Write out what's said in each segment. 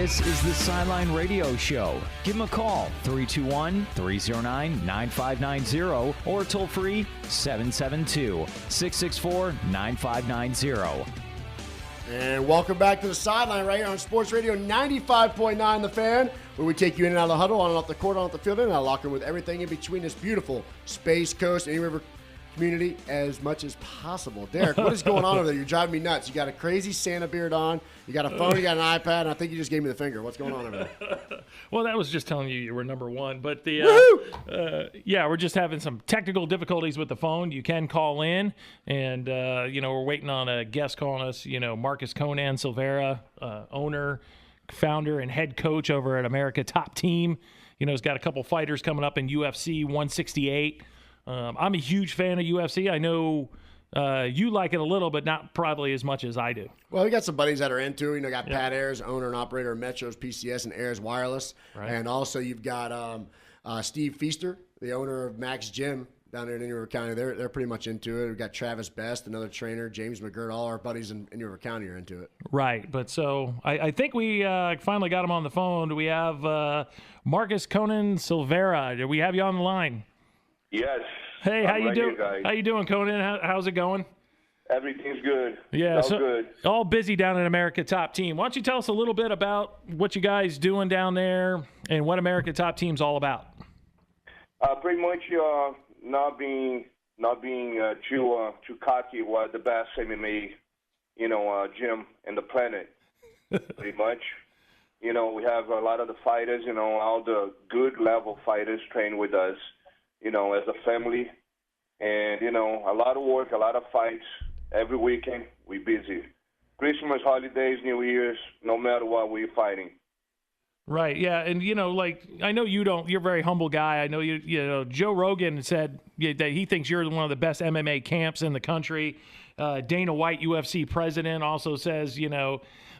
This is the Sideline Radio Show. Give them a call, 321-309-9590, or toll free, 772-664-9590. And welcome back to the Sideline right here on Sports Radio 95.9 The Fan, where we take you in and out of the huddle, on and off the court, on off the field, and out of the locker room with everything in between this beautiful Space Coast and River community as much as possible. Derek, what is going on over there? You're driving me nuts. You got a crazy Santa beard on. You got a phone. You got an iPad. And I think you just gave me the finger. What's going on over there? Well, that was just telling you were number one. But we're just having some technical difficulties with the phone. You can call in, and we're waiting on a guest calling us. Marcus Conan Silveira, owner, founder, and head coach over at America Top Team. He's got a couple fighters coming up in UFC 168. I'm a huge fan of UFC. I know you like it a little, but not probably as much as I do. Well, we got some buddies that are into it. Got Pat Ayers, owner and operator of Metro's PCS and Ayers Wireless. Right. And also you've got Steve Feaster, the owner of Max Gym down there in Indian River County. They're pretty much into it. We've got Travis Best, another trainer, James McGirt. All our buddies in Indian River County are into it. Right. But so I think we finally got him on the phone. Do we have Marcus Conan Silveira? Do we have you on the line? Yes. Hey, how you doing? How you doing, Conan? How's it going? Everything's good. Yeah, so good. All busy down at America Top Team. Why don't you tell us a little bit about what you guys doing down there and what America Top Team's all about? Pretty much not being too cocky. We're the best MMA gym in the planet. Pretty much. We have a lot of the fighters. All the good level fighters train with us. As a family, and, a lot of work, a lot of fights. Every weekend, we're busy. Christmas, holidays, New Year's, no matter what, we're fighting. Right, yeah, and, I know you're a very humble guy. I know Joe Rogan said that he thinks you're one of the best MMA camps in the country. Dana White, UFC president, also says,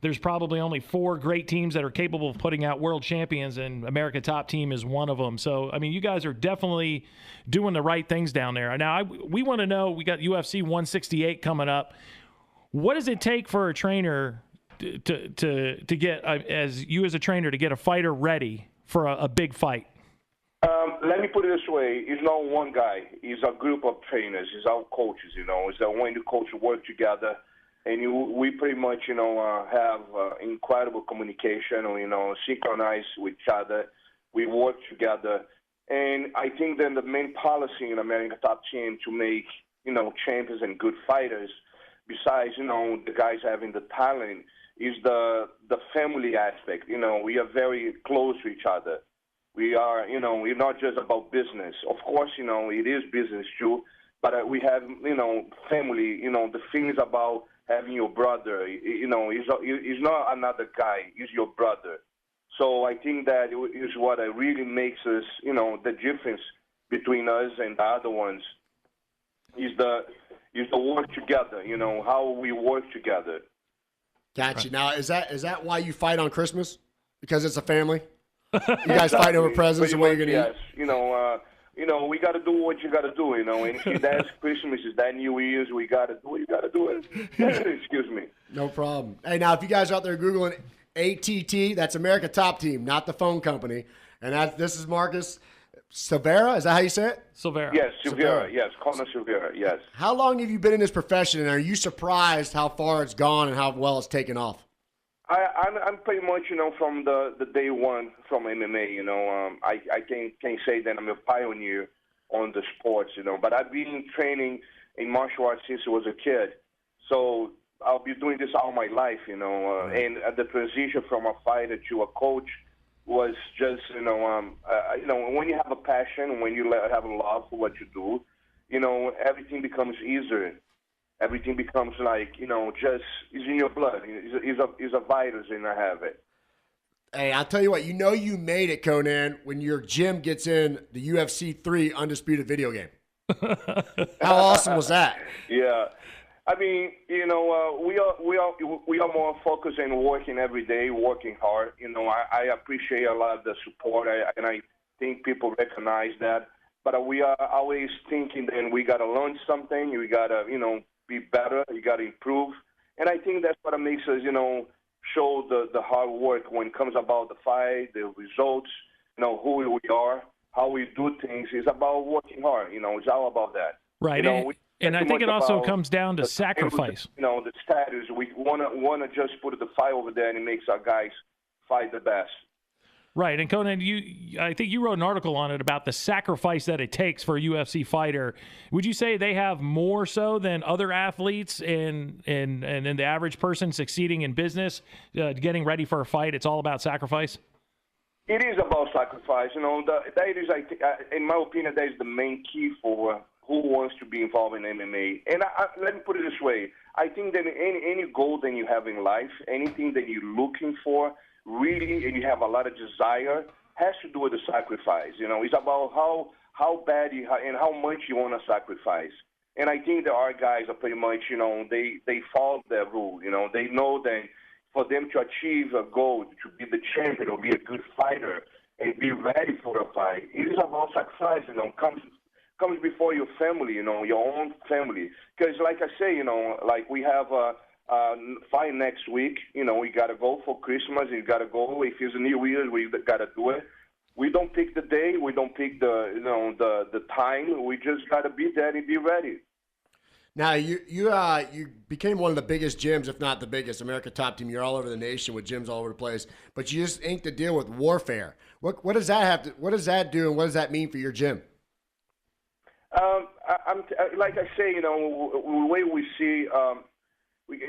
there's probably only 4 great teams that are capable of putting out world champions, and America Top Team is one of them. So, you guys are definitely doing the right things down there. Now, we want to know, we got UFC 168 coming up. What does it take for a trainer to get, as a trainer, to get a fighter ready for a big fight? Let me put it this way. It's not one guy. It's a group of trainers. It's our coaches, It's when the coaches work together. And we pretty much, have incredible communication, synchronize with each other. We work together. And I think then the main policy in American Top Team to make, champions and good fighters, besides, the guys having the talent, is the family aspect. We are very close to each other. We are, we're not just about business. Of course, it is business too, but we have, family, the things about having your brother, he's not another guy, he's your brother. So I think that is what really makes us, the difference between us and the other ones is the work together, how we work together. Gotcha. Now, is that why you fight on Christmas? Because it's a family? You guys fight over presents and what you're going to eat? Yes. We got to do what you got to do, And if that's Christmas, is that New Year's, we got to do what you got to do it. Excuse me. No problem. Hey, now, if you guys are out there Googling ATT, that's America Top Team, not the phone company. And this is Marcus Silveira. Is that how you say it? Silveira. Yes, Silveira. Yes, Conan Silveira, yes. How long have you been in this profession, and are you surprised how far it's gone and how well it's taken off? I'm pretty much, from the day one from MMA, I can't say that I'm a pioneer on the sports, but I've been training in martial arts since I was a kid. So I'll be doing this all my life, and the transition from a fighter to a coach was just, when you have a passion, when you have a love for what you do, everything becomes easier. Everything becomes like, just is in your blood. It's a virus, and I have it. Hey, I'll tell you what. You made it, Conan, when your gym gets in the UFC 3 Undisputed video game. How awesome was that? Yeah. I mean, we are more focused and working every day, working hard. I appreciate a lot of the support, and I think people recognize that. But we are always thinking that we got to learn something. We got to, be better. You got to improve. And I think that's what makes us, show the hard work when it comes about the fight, the results, who we are, how we do things. It's about working hard. It's all about that. Right. And I think it also comes down to sacrifice. The status. We wanna just put the fight over there, and it makes our guys fight the best. Right. And Conan, I think you wrote an article on it about the sacrifice that it takes for a UFC fighter. Would you say they have more so than other athletes and the average person succeeding in business, getting ready for a fight? It's all about sacrifice? It is about sacrifice. That is, I think, in my opinion, that is the main key for who wants to be involved in MMA. And let me put it this way. I think that any goal that you have in life, anything that you're looking for, really, and you have a lot of desire, has to do with the sacrifice. It's about how bad and how much you want to sacrifice. And I think that our guys are pretty much, they follow that rule. They know that for them to achieve a goal, to be the champion or be a good fighter and be ready for a fight, it is about sacrifice. Comes before your family, your own family. Because, like I say, like we have a fight next week. We got to go for Christmas. You got to go. If it's a New Year's, we got to do it. We don't pick the day. We don't pick the time. We just got to be there and be ready. Now, you became one of the biggest gyms, if not the biggest, America Top Team. You're all over the nation with gyms all over the place, but you just inked a deal with Warfare. What does that have to? What does that do, and what does that mean for your gym? Like I say, the way we see,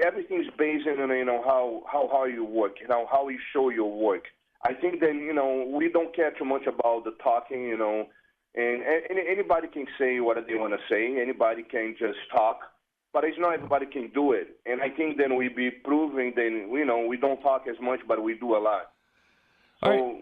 everything's based on how hard you work, how you show your work. I think that we don't care too much about the talking, and anybody can say what they want to say. Anybody can just talk, but it's not everybody can do it. And I think then we be proving that we don't talk as much, but we do a lot. So.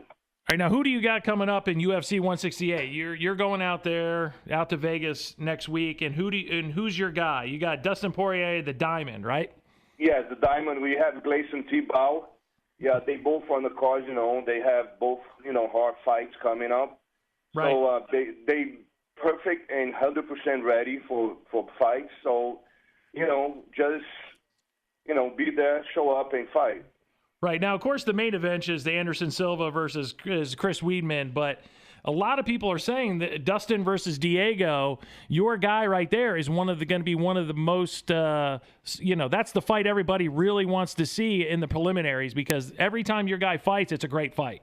All right, now who do you got coming up in UFC 168? You're going out to Vegas next week, and who's your guy? You got Dustin Poirier, the Diamond, right? Yes, the Diamond. We have Gleison Tibau. Yeah, they both on the cards. They have both hard fights coming up. Right. So they perfect and 100% ready for fights. So just be there, show up, and fight. Right. Now, of course, the main event is the Anderson Silva versus Chris Weidman, but a lot of people are saying that Dustin versus Diego, your guy right there, is going to be one of the most, that's the fight everybody really wants to see in the preliminaries, because every time your guy fights, it's a great fight.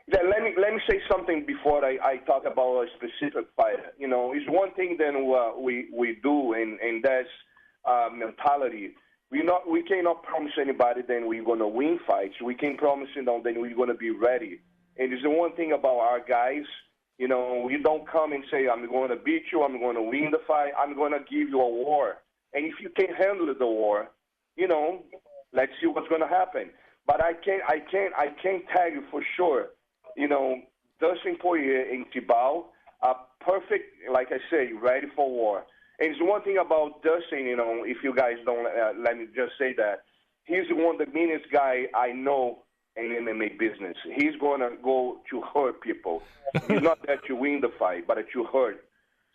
Yeah, let me say something before I talk about a specific fighter. It's one thing that we do, and that's mentality. We cannot promise anybody that we're going to win fights. We can promise that we're going to be ready. And it's the one thing about our guys, we don't come and say, I'm going to beat you, I'm going to win the fight, I'm going to give you a war. And if you can't handle the war, let's see what's going to happen. But I can't tell you for sure, Dustin Poirier and Tibau are perfect, like I say, ready for war. And it's one thing about Dustin, if you guys don't let me just say that, he's one of the meanest guy I know in MMA business. He's going to go to hurt people. He's not that you win the fight, but that you hurt.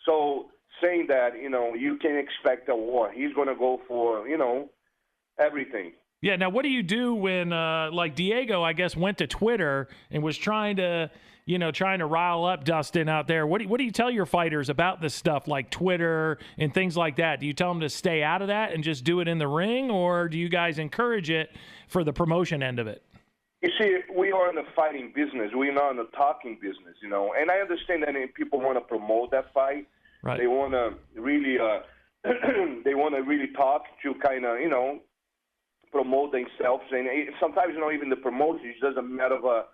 So saying that, you can expect a war. He's going to go for, everything. Yeah, now what do you do when, like Diego, I guess, went to Twitter and was trying to rile up Dustin out there? What do you tell your fighters about this stuff, like Twitter and things like that? Do you tell them to stay out of that and just do it in the ring, or do you guys encourage it for the promotion end of it? You see, we are in the fighting business. We're not in the talking business, And I understand that people want to promote that fight. Right. They want to really, talk to kind of, promote themselves. And sometimes, even the promotion, it doesn't matter of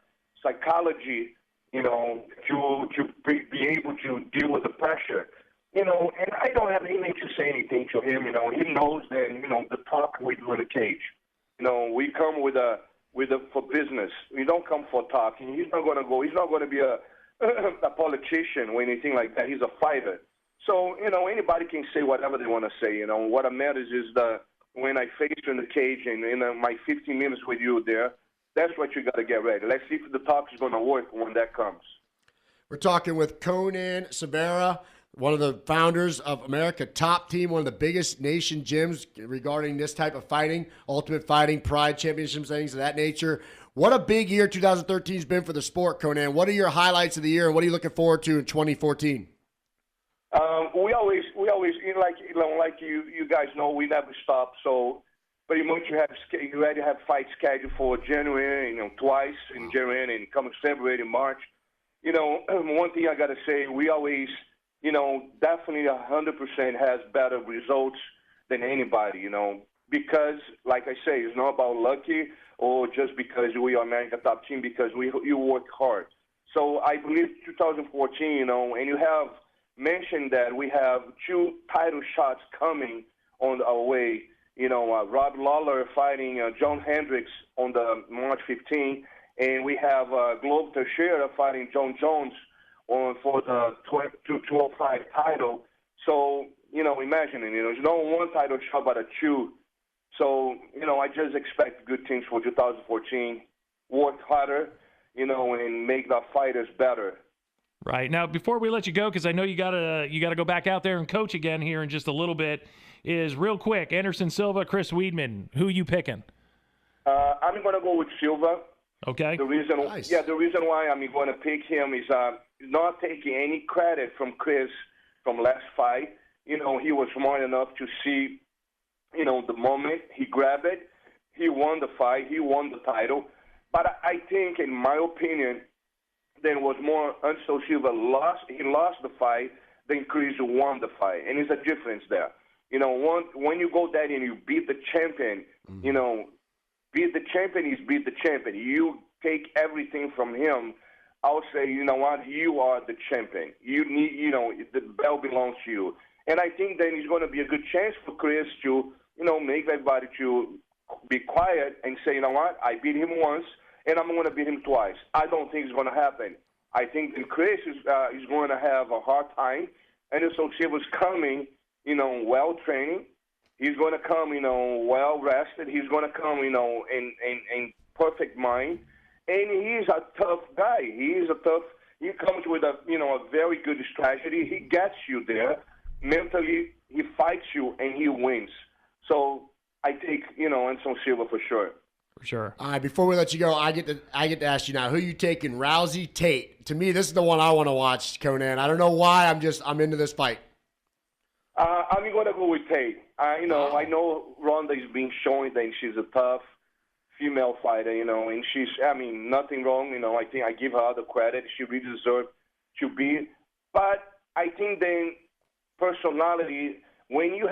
psychology, to be able to deal with the pressure. And I don't have anything to say anything to him. He knows that, the talk we do in the cage. We come for business. We don't come for talking. He's not going to go. He's not going to be a politician or anything like that. He's a fighter. So, anybody can say whatever they want to say. What matters is when I face you in the cage and in my 15 minutes with you there, that's what you got to get ready. Let's see if the talk is going to work when that comes. We're talking with Conan Silveira, one of the founders of America Top Team, one of the biggest nation gyms regarding this type of fighting, Ultimate Fighting, Pride Championships, things of that nature. What a big year 2013 has been for the sport, Conan. What are your highlights of the year, and what are you looking forward to in 2014? We always, like you guys know, we never stop. So pretty much you already have fights scheduled for January, twice in January and coming February and March. One thing I got to say, we always, definitely 100% has better results than anybody, because, like I say, it's not about lucky or just because we are America Top Team, because you work hard. So I believe 2014, and you have mentioned that we have 2 title shots coming on our way. Rob Lawler fighting John Hendricks on the March 15th, and we have Globe Teixeira fighting John Jones for the 205 title. So, imagine, there's no one title shot but a 2. So, I just expect good things for 2014. Work harder, and make the fighters better. Right. Now, before we let you go, because I know you gotta go back out there and coach again here in just a little bit, is real quick, Anderson Silva, Chris Weidman, who you picking? I'm going to go with Silva. Okay. The reason why I'm going to pick him is not taking any credit from Chris from last fight. He was smart enough to see, the moment he grabbed it, he won the fight, he won the title. But I think, in my opinion, there was more Anderson Silva he lost the fight than Chris won the fight. And there's a difference there. When you go there and you beat the champion, beat the champion is beat the champion. You take everything from him. I'll say, you know what, you are the champion. You need, the belt belongs to you. And I think then it's going to be a good chance for Chris to, make everybody to be quiet and say, you know what, I beat him once, and I'm going to beat him twice. I don't think it's going to happen. I think that Chris is going to have a hard time. Anderson Silva's coming, well trained. He's going to come, well rested. He's going to come, in perfect mind. And he's a tough guy. He comes with a very good strategy. He gets you there. Mentally, he fights you and he wins. So I take, Anderson Silva for sure. For sure. All right, before we let you go, I get to ask you now, who you taking, Rousey, Tate? To me, this is the one I want to watch, Conan. I don't know why. I'm into this fight. I'm going to go with Tate. I know Ronda is being shown that she's a tough female fighter, and she's, nothing wrong. I think I give her the credit. She really deserves to be. But I think then personality, when you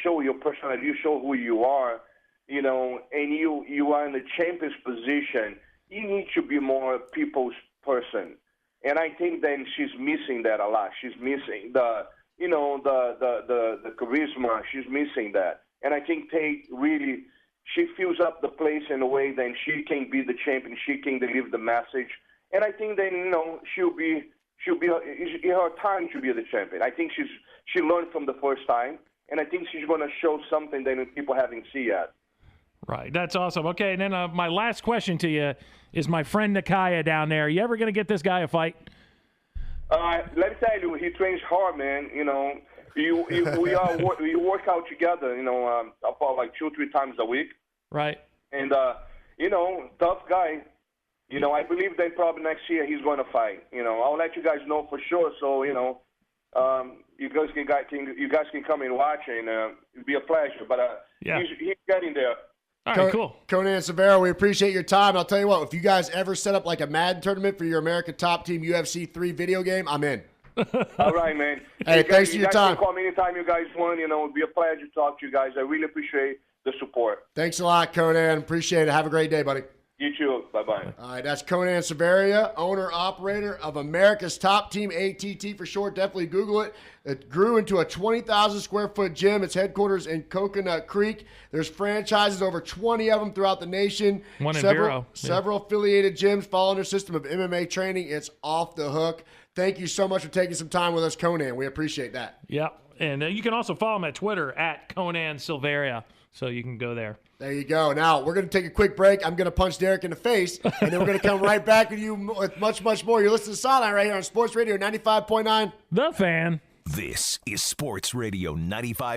show your personality, you show who you are, and you are in the champion's position, you need to be more people's person. And I think then she's missing that a lot. She's missing the charisma. She's missing that. And I think Tate really, she fills up the place in a way that she can be the champion. She can deliver the message. And I think then, it's her time to be the champion. I think she learned from the first time. And I think she's going to show something that people haven't seen yet. Right. That's awesome. Okay, and then my last question to you is my friend Nakaya down there. You ever going to get this guy a fight? Let me tell you, he trains hard, man. We work out together, about like 2-3 times a week. Right. And, tough guy. I believe that probably next year he's going to fight. I'll let you guys know for sure. So, you guys can come and watch, and it'll be a pleasure. But he's getting there. All right, cool. Conan Silveira, we appreciate your time. I'll tell you what, if you guys ever set up like a Madden tournament for your America Top Team UFC 3 video game, I'm in. All right, man. Hey, thanks for your time. You guys can call me anytime you guys want. It'll be a pleasure to talk to you guys. I really appreciate the support. Thanks a lot, Conan. Appreciate it. Have a great day, buddy. You too. Bye-bye. All right, that's Conan Silveira, owner-operator of America's Top Team, ATT for short. Definitely Google it. It grew into a 20,000-square-foot gym. Its headquarters in Coconut Creek. There's franchises, over 20 of them throughout the nation. One in Vero. Several affiliated gyms following their system of MMA training. It's off the hook. Thank you so much for taking some time with us, Conan. We appreciate that. Yep. And you can also follow him at Twitter at Conan Silveira. So you can go there. There you go. Now, we're going to take a quick break. I'm going to punch Derek in the face, and then we're going to come right back with you with much, much more. You're listening to Sideline right here on Sports Radio 95.9. The Fan. This is Sports Radio 95.